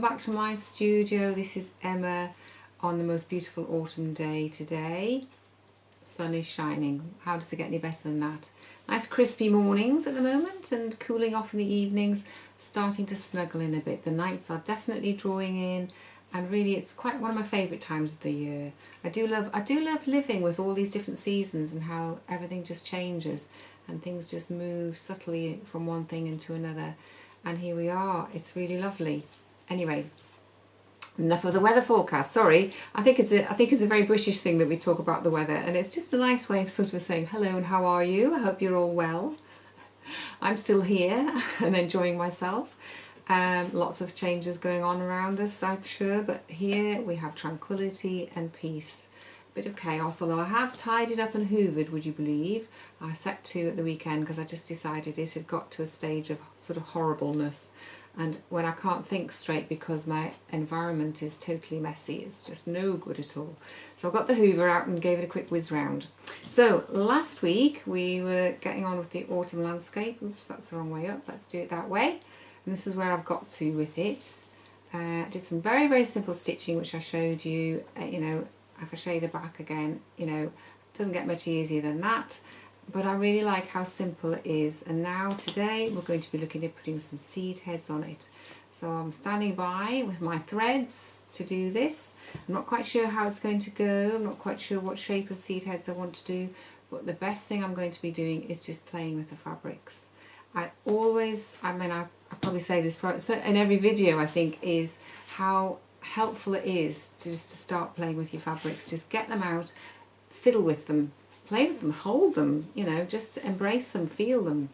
welcome back to my studio. This is Emma on the most beautiful autumn day today. Sun is shining. How does it get any better than that? Nice crispy mornings at the moment and cooling off in the evenings, starting to snuggle in a bit. The nights are definitely drawing in, and really it's quite one of my favourite times of the year. I do love living with all these different seasons and how everything just changes and things just move subtly from one thing into another. And here we are. It's really lovely. Anyway, enough of the weather forecast. Sorry, I think it's a very British thing that we talk about the weather, and it's just a nice way of sort of saying hello and how are you? I hope you're all well. I'm still here and enjoying myself. Lots of changes going on around us, I'm sure, but here we have tranquility and peace. A bit of chaos, although I have tidied up and hoovered, would you believe? I set to at the weekend because I just decided it had got to a stage of sort of horribleness, and when I can't think straight because my environment is totally messy, it's just no good at all. So I got the hoover out and gave it a quick whiz round. So last week we were getting on with the autumn landscape. Oops, that's the wrong way up. Let's do it that way. And this is where I've got to with it. Did some very, very simple stitching, which I showed you. If I show you the back again, it doesn't get much easier than that. But I really like how simple it is. And now today we're going to be looking at putting some seed heads on it. So I'm standing by with my threads to do this. I'm not quite sure how it's going to go. I'm not quite sure what shape of seed heads I want to do. But the best thing I'm going to be doing is just playing with the fabrics. I probably say this in every video, I think, is how helpful it is to start playing with your fabrics. Just get them out, fiddle with them, play with them, hold them, just embrace them, feel them,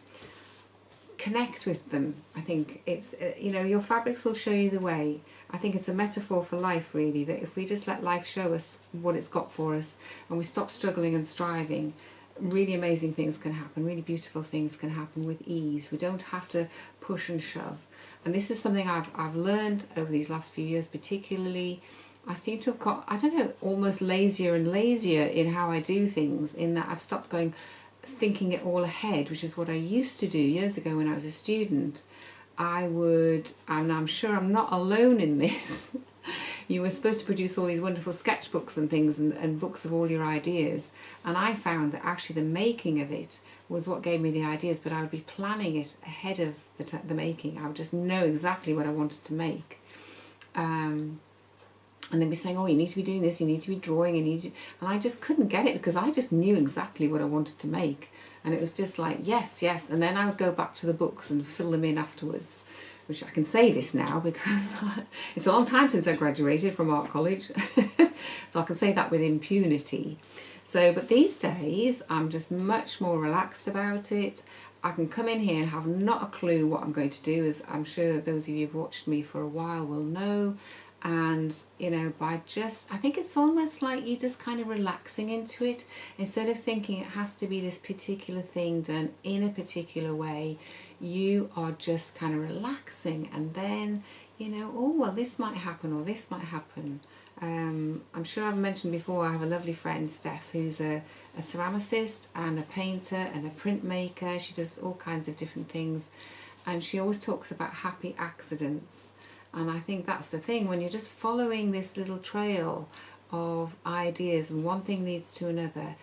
connect with them. I think it's, your fabrics will show you the way. I think it's a metaphor for life, really, that if we just let life show us what it's got for us and we stop struggling and striving, really amazing things can happen, really beautiful things can happen with ease. We don't have to push and shove. And this is something I've learned over these last few years particularly. I seem to have got, almost lazier and lazier in how I do things, in that I've stopped thinking it all ahead, which is what I used to do years ago when I was a student. And I'm sure I'm not alone in this, you were supposed to produce all these wonderful sketchbooks and things and books of all your ideas, and I found that actually the making of it was what gave me the ideas, but I would be planning it ahead of the making. I would just know exactly what I wanted to make, and they'd be saying, oh, you need to be doing this, you need to be drawing, and I just couldn't get it because I just knew exactly what I wanted to make, and it was just like yes, and then I would go back to the books and fill them in afterwards. Which I can say this now because it's a long time since I graduated from art college, so I can say that with impunity. But these days I'm just much more relaxed about it. I can come in here and have not a clue what I'm going to do, as I'm sure those of you who've watched me for a while will know. And I think it's almost like you're just kind of relaxing into it, instead of thinking it has to be this particular thing done in a particular way. You are just kind of relaxing, and then oh well, this might happen or this might happen. I'm sure I've mentioned before, I have a lovely friend, Steph, who's a ceramicist and a painter and a printmaker. She does all kinds of different things, and she always talks about happy accidents. And I think that's the thing, when you're just following this little trail of ideas and one thing leads to another,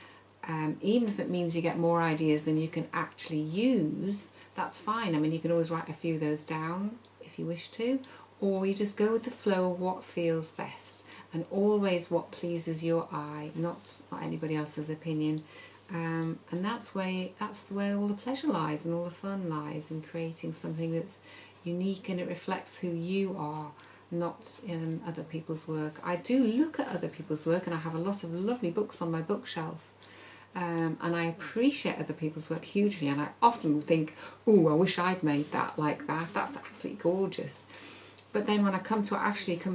even if it means you get more ideas than you can actually use, that's fine. I mean, you can always write a few of those down if you wish to, or you just go with the flow of what feels best, and always what pleases your eye, not anybody else's opinion. And that's the way all the pleasure lies and all the fun lies, in creating something that's unique and it reflects who you are, not other people's work. I do look at other people's work, and I have a lot of lovely books on my bookshelf, and I appreciate other people's work hugely, and I often think, oh, I wish I'd made that like that, that's absolutely gorgeous. But then when I come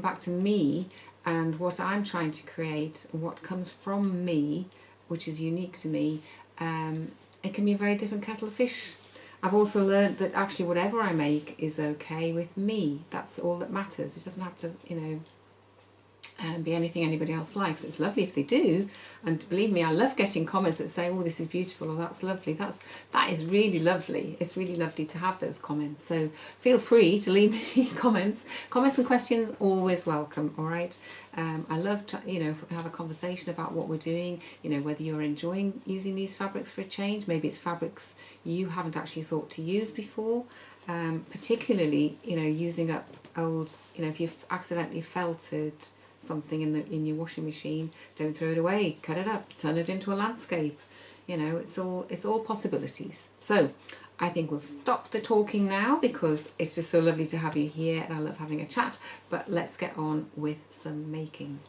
back to me and what I'm trying to create, what comes from me, which is unique to me, it can be a very different kettle of fish. I've also learned that actually whatever I make is okay with me. That's all that matters. It doesn't have to, be anything anybody else likes. It's lovely if they do, and believe me, I love getting comments that say, oh, this is beautiful, or that's lovely. That is really lovely. It's really lovely to have those comments, so feel free to leave me comments and questions, always welcome. All right. I love to, have a conversation about what we're doing, whether you're enjoying using these fabrics for a change. Maybe it's fabrics you haven't actually thought to use before, particularly using up old, if you've accidentally felted something in your washing machine, don't throw it away, cut it up, turn it into a landscape. It's all possibilities. So I think we'll stop the talking now, because it's just so lovely to have you here and I love having a chat. But let's get on with some making.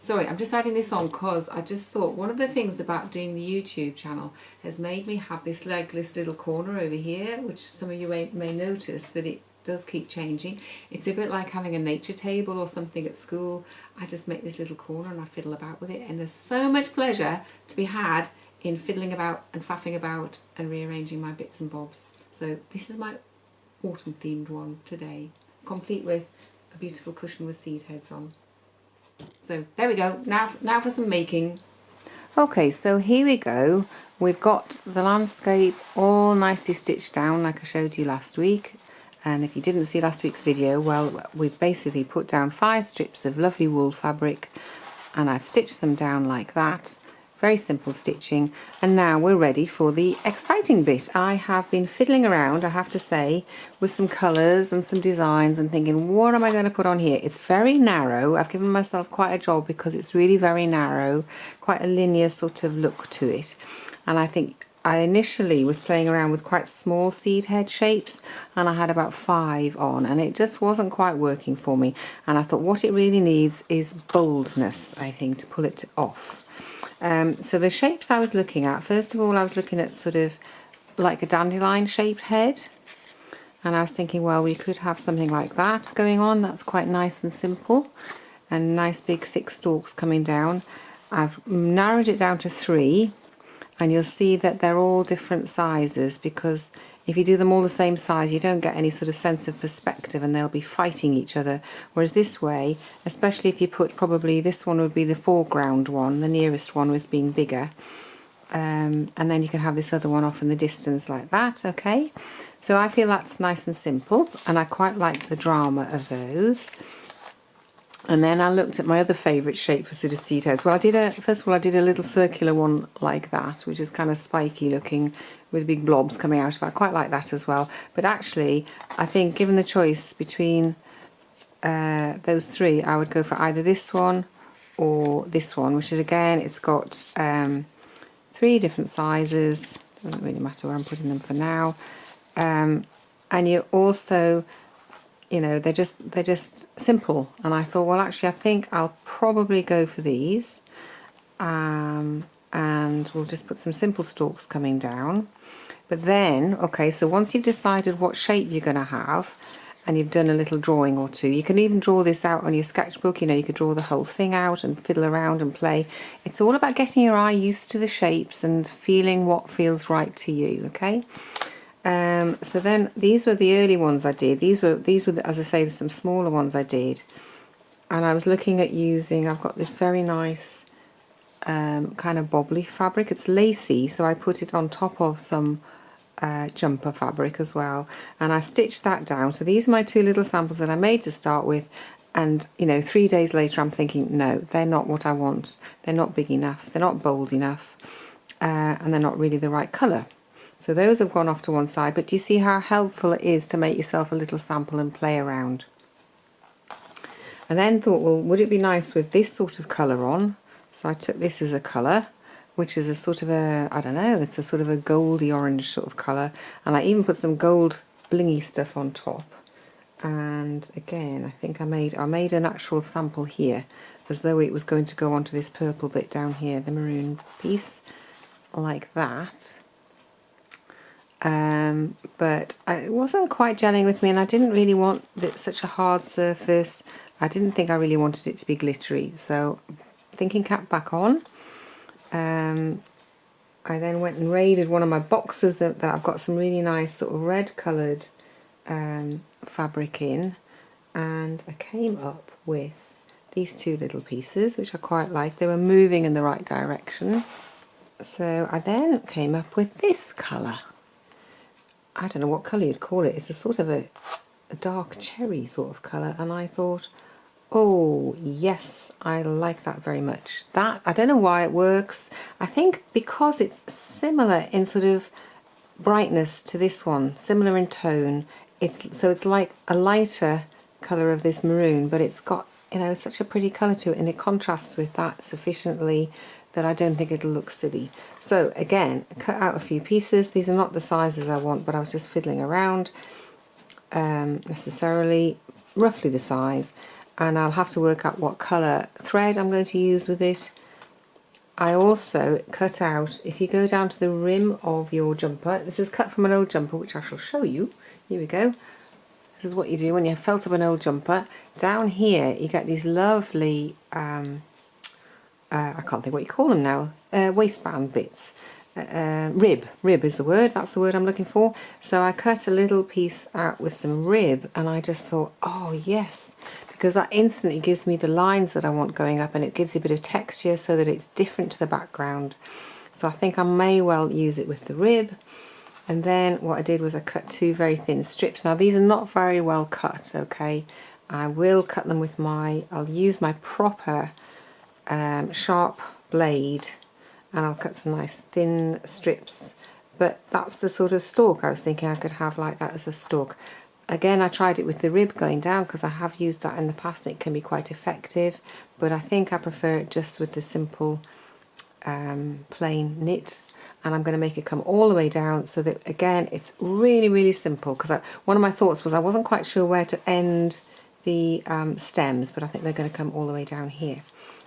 Sorry, I'm just adding this on because I just thought one of the things about doing the YouTube channel has made me have this legless little corner over here, which some of you may notice that it does keep changing. It's a bit like having a nature table or something at school. I just make this little corner and I fiddle about with it, and there's so much pleasure to be had in fiddling about and faffing about and rearranging my bits and bobs. So this is my autumn themed one today, complete with a beautiful cushion with seed heads on. So there we go. Now for some making. Okay, so here we go. We've got the landscape all nicely stitched down like I showed you last week. And if you didn't see last week's video, well, we've basically put down 5 strips of lovely wool fabric and I've stitched them down like that. Very simple stitching, and now we're ready for the exciting bit. I have been fiddling around, I have to say, with some colours and some designs and thinking, what am I going to put on here? It's very narrow. I've given myself quite a job because it's really very narrow, quite a linear sort of look to it. And I think I initially was playing around with quite small seed head shapes, and I had about 5 on, and it just wasn't quite working for me. And I thought what it really needs is boldness, I think, to pull it off. So the shapes I was looking at, first of all, I was looking at sort of like a dandelion shaped head, and I was thinking, well, we could have something like that going on. That's quite nice and simple, and nice big thick stalks coming down. I've narrowed it down to 3, and you'll see that they're all different sizes, because if you do them all the same size, you don't get any sort of sense of perspective and they'll be fighting each other. Whereas this way, especially if you put, probably this one would be the foreground one, the nearest one was being bigger. And then you can have this other one off in the distance like that, okay? So I feel that's nice and simple, and I quite like the drama of those. And then I looked at my other favourite shape for sort of seed heads. Well, first of all, I did a little circular one like that, which is kind of spiky looking with big blobs coming out of it. I quite like that as well. But actually, I think given the choice between those 3, I would go for either this one or this one, which is, again, it's got 3 different sizes. Doesn't really matter where I'm putting them for now. And you also, they're just simple, and I thought, well, actually I think I'll probably go for these, and we'll just put some simple stalks coming down. But then, okay, so once you've decided what shape you're going to have and you've done a little drawing or 2, you can even draw this out on your sketchbook. You could draw the whole thing out and fiddle around and play. It's all about getting your eye used to the shapes and feeling what feels right to you, okay? So then these were the early ones I did. These were, as I say, some smaller ones I did, and I was looking at using, I've got this very nice kind of bobbly fabric. It's lacy, so I put it on top of some jumper fabric as well, and I stitched that down. So these are my 2 little samples that I made to start with, and 3 days later I'm thinking, no, they're not what I want. They're not big enough, they're not bold enough, and they're not really the right colour. So those have gone off to one side, but do you see how helpful it is to make yourself a little sample and play around? And then thought, well, would it be nice with this sort of colour on? So I took this as a colour, which is a sort of a, I don't know, it's a sort of a goldy orange sort of colour. And I even put some gold blingy stuff on top. And again, I think I made an actual sample here, as though it was going to go onto this purple bit down here, the maroon piece, like that. But it wasn't quite gelling with me, and I didn't really want such a hard surface. I didn't think I really wanted it to be glittery, so thinking cap back on. I then went and raided one of my boxes that I've got some really nice sort of red coloured fabric in, and I came up with these two little pieces, which I quite like. They were moving in the right direction. So I then came up with this colour. I don't know what colour you'd call it. It's a sort of a dark cherry sort of colour, and I thought, oh yes, I like that very much. That, I don't know why it works. I think because it's similar in sort of brightness to this one, similar in tone. It's like a lighter colour of this maroon, but it's got, you know, such a pretty colour to it, and it contrasts with that sufficiently that I don't think it'll look silly. So again, cut out a few pieces. These are not the sizes I want, but I was just fiddling around, necessarily roughly the size, and I'll have to work out what colour thread I'm going to use with it. I also cut out, if you go down to the rim of your jumper, this is cut from an old jumper which I shall show you. Here we go. This is what you do when you felt up an old jumper. Down here you get these lovely I can't think what you call them now, waistband bits. Rib is the word, that's the word I'm looking for. So I cut a little piece out with some rib, and I just thought, oh yes, because that instantly gives me the lines that I want going up, and it gives a bit of texture so that it's different to the background. So I think I may well use it with the rib. And then what I did was I cut two very thin strips. Now these are not very well cut, okay. I will cut them with I'll use my proper sharp blade, and I'll cut some nice thin strips. But that's the sort of stalk I was thinking I could have, like that as a stalk. Again, I tried it with the rib going down because I have used that in the past and it can be quite effective, but I think I prefer it just with the simple plain knit. And I'm going to make it come all the way down so that, again, it's really, really simple, because one of my thoughts was I wasn't quite sure where to end the stems, but I think they're going to come all the way down here.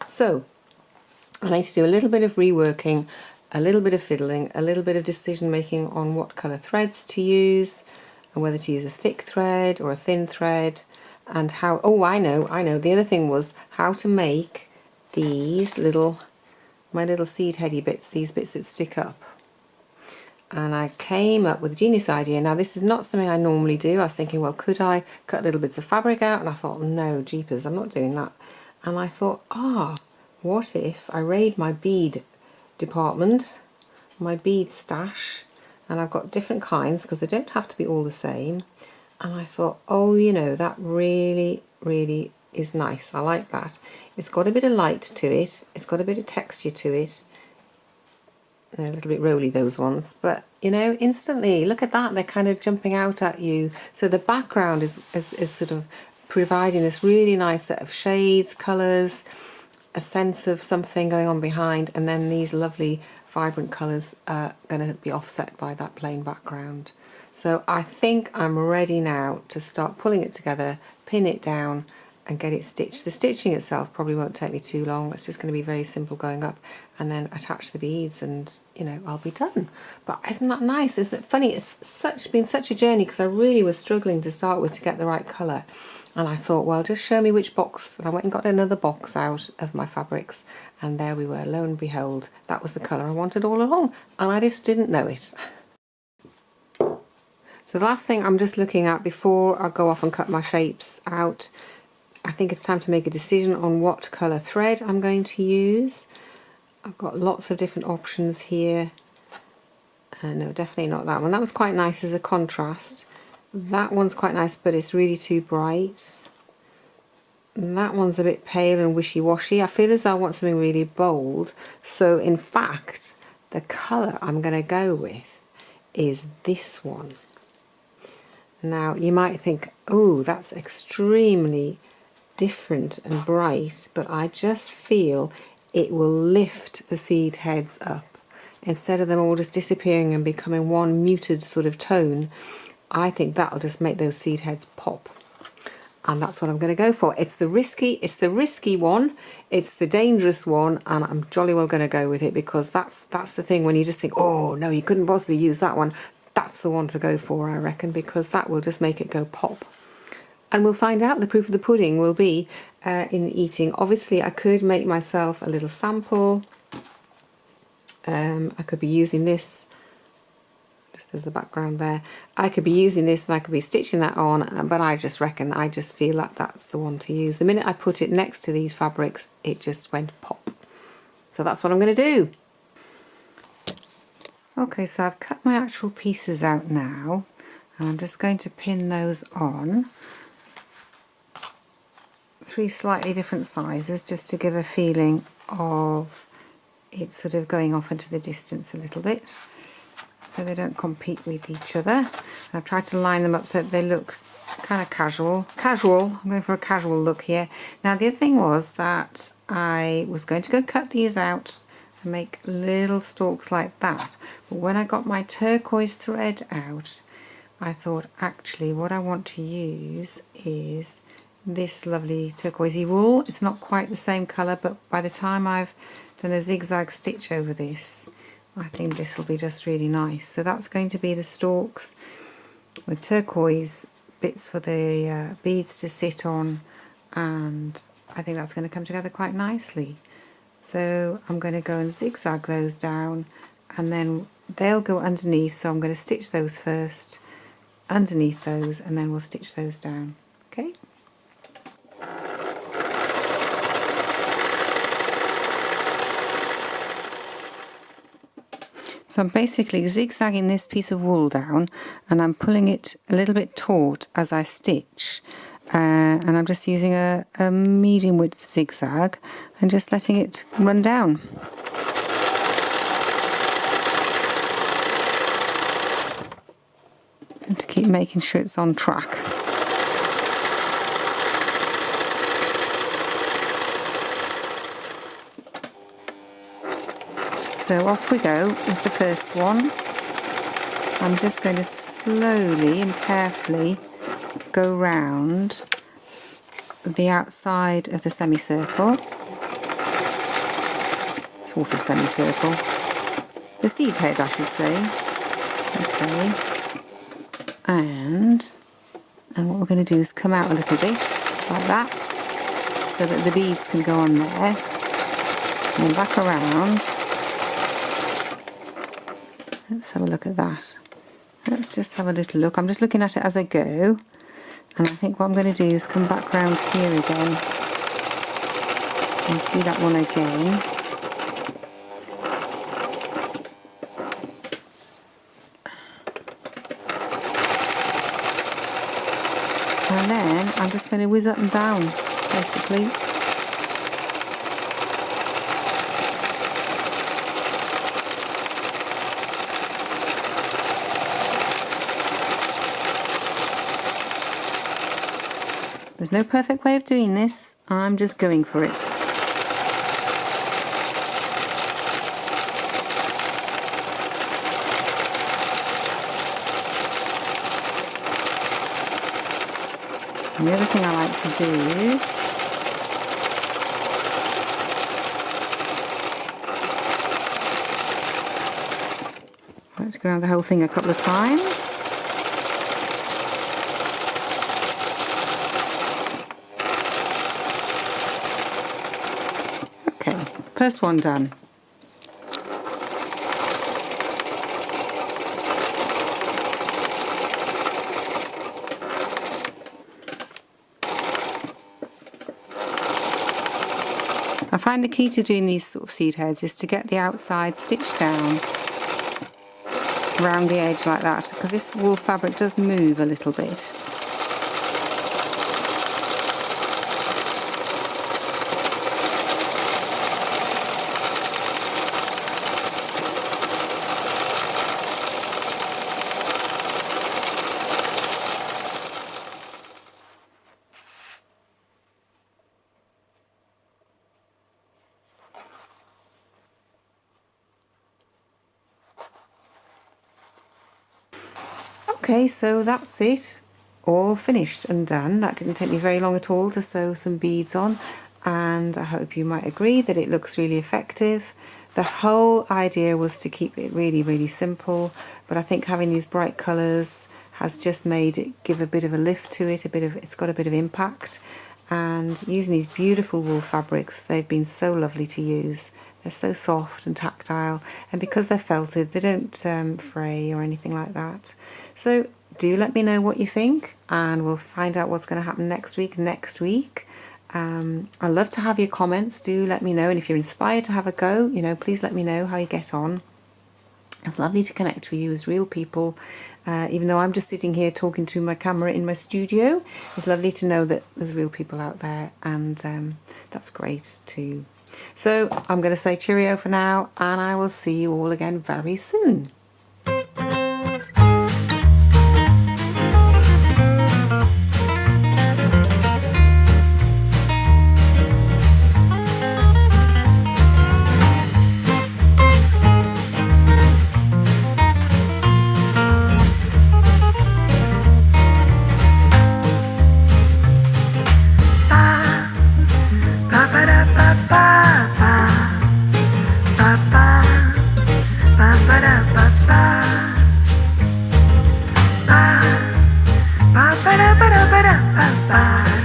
So I need to do a little bit of reworking, a little bit of fiddling, a little bit of decision making on what colour threads to use, and whether to use a thick thread or a thin thread, and how, oh I know, the other thing was how to make these my little seed heady bits, these bits that stick up. And I came up with a genius idea. Now this is not something I normally do. I was thinking, well, could I cut little bits of fabric out? And I thought, no, jeepers, I'm not doing that. And I thought, what if I raid my bead department, my bead stash, and I've got different kinds because they don't have to be all the same. And I thought, oh, you know, that really, really is nice. I like that. It's got a bit of light to it. It's got a bit of texture to it. They're a little bit roly, those ones, but you know, instantly, look at that, they're kind of jumping out at you. So the background is sort of providing this really nice set of shades, colours, a sense of something going on behind, and then these lovely vibrant colours are going to be offset by that plain background. So I think I'm ready now to start pulling it together, pin it down and get it stitched. The stitching itself probably won't take me too long. It's just going to be very simple going up, and then attach the beads, and you know, I'll be done. But isn't that nice? Isn't it funny? It's been such a journey, because I really was struggling to start with to get the right colour, and I thought, well, just show me which box. And I went and got another box out of my fabrics, and there we were, lo and behold, that was the colour I wanted all along, and I just didn't know it. So the last thing I'm just looking at before I go off and cut my shapes out, I think it's time to make a decision on what colour thread I'm going to use. I've got lots of different options here. No, definitely not that one. That was quite nice as a contrast. That one's quite nice, but it's really too bright. And that one's a bit pale and wishy-washy. I feel as though I want something really bold. So in fact, the colour I'm going to go with is this one. Now you might think, oh, that's extremely different and bright, but I just feel it will lift the seed heads up. Instead of them all just disappearing and becoming one muted sort of tone, I think that'll just make those seed heads pop. And that's what I'm going to go for. It's the risky one, it's the dangerous one, and I'm jolly well going to go with it, because that's the thing when you just think, oh no, you couldn't possibly use that one. That's the one to go for, I reckon, because that will just make it go pop. And we'll find out. The proof of the pudding will be in eating. Obviously, I could make myself a little sample. I could be using this just as the background there. I could be using this and I could be stitching that on, but I just feel like that's the one to use. The minute I put it next to these fabrics, it just went pop. So that's what I'm going to do. Okay, so I've cut my actual pieces out now, and I'm just going to pin those on. 3 slightly different sizes, just to give a feeling of it sort of going off into the distance a little bit, so they don't compete with each other. And I've tried to line them up so that they look kind of casual. I'm going for a casual look here. Now the other thing was that I was going to go cut these out and make little stalks like that, but when I got my turquoise thread out, I thought actually what I want to use is this lovely turquoisey wool. It's not quite the same colour, but by the time I've done a zigzag stitch over this, I think this will be just really nice. So that's going to be the stalks with turquoise bits for the beads to sit on, and I think that's going to come together quite nicely. So I'm going to go and zigzag those down, and then they'll go underneath, so I'm going to stitch those first underneath those, and then we'll stitch those down. Okay. So I'm basically zigzagging this piece of wool down, and I'm pulling it a little bit taut as I stitch, and I'm just using a medium width zigzag and just letting it run down. And to keep making sure it's on track. So off we go with the first one. I'm just going to slowly and carefully go round the outside of the semicircle, sort of semicircle, the seed head I should say. Okay, and what we're going to do is come out a little bit like that, so that the beads can go on there, and then back around. Let's have a look at that. Let's just have a little look. I'm just looking at it as I go, and I think what I'm going to do is come back round here again and do that one again. And then I'm just going to whiz up and down, basically. There's no perfect way of doing this, I'm just going for it. And the other thing I like to do let's go around the whole thing a couple of times. Okay, first one done. I find the key to doing these sort of seed heads is to get the outside stitched down around the edge like that, because this wool fabric does move a little bit. Okay, so that's it, all finished and done. That didn't take me very long at all to sew some beads on, and I hope you might agree that it looks really effective. The whole idea was to keep it really, really simple, but I think having these bright colours has just made it give a bit of a lift to it, it's got a bit of impact. And using these beautiful wool fabrics, they've been so lovely to use. They're so soft and tactile, and because they're felted, they don't fray or anything like that. So do let me know what you think, and we'll find out what's going to happen next week. I'd love to have your comments. Do let me know, and if you're inspired to have a go, please let me know how you get on. It's lovely to connect with you as real people. Even though I'm just sitting here talking to my camera in my studio, it's lovely to know that there's real people out there, and that's great too. So I'm going to say cheerio for now, and I will see you all again very soon. Ba ba da ba da ba da ba ba.